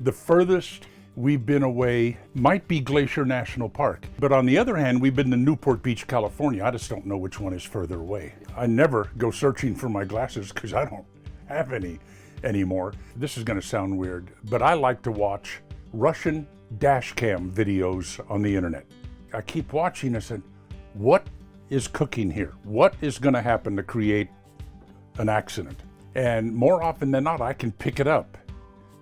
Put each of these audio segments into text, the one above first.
The furthest we've been away might be Glacier National Park. But on the other hand, we've been to Newport Beach, California. I just don't know which one is further away. I never go searching for my glasses because I don't have any anymore. This is going to sound weird, but I like to watch Russian dash cam videos on the internet. I keep watching and said, what is cooking here? What is going to happen to create an accident? And more often than not, I can pick it up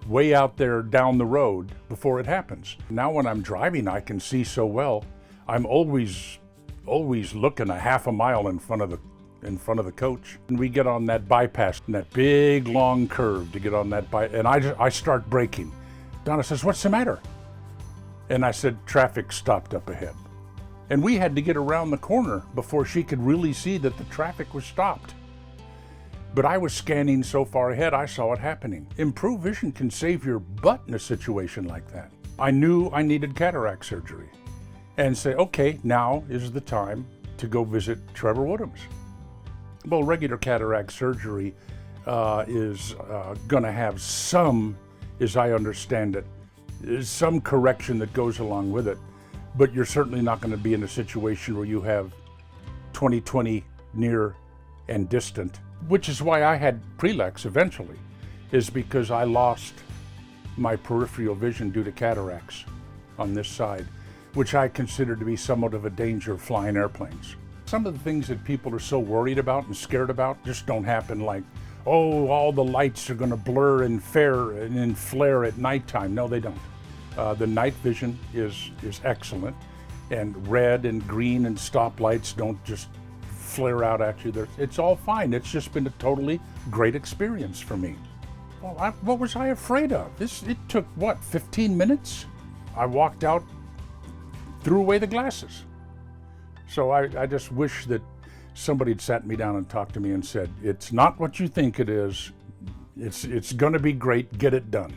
way out there down the road before it happens. Now when I'm driving, I can see so well. I'm always looking a half a mile in front of the coach. And we get on that bypass, that big long curve to get on that and I start braking. Donna says, "What's the matter?" And I said, "Traffic stopped up ahead." And we had to get around the corner before she could really see that the traffic was stopped. But I was scanning so far ahead, I saw it happening. Improved vision can save your butt in a situation like that. I knew I needed cataract surgery and say, okay, now is the time to go visit Trevor Woodhams. Well, regular cataract surgery is gonna have some, as I understand it, some correction that goes along with it, but you're certainly not gonna be in a situation where you have 20/20 near and distant, which is why I had PreLex eventually, is because I lost my peripheral vision due to cataracts on this side, which I consider to be somewhat of a danger flying airplanes. Some of the things that people are so worried about and scared about just don't happen, like, oh, all the lights are gonna blur and flare at nighttime. No, they don't. The night vision is excellent, and red and green and stoplights don't just flare out at you. It's all fine. It's just been a totally great experience for me. Well, what was I afraid of? It took, what, 15 minutes? I walked out, threw away the glasses. So I just wish that somebody had sat me down and talked to me and said, it's not what you think it is. It's gonna be great, get it done.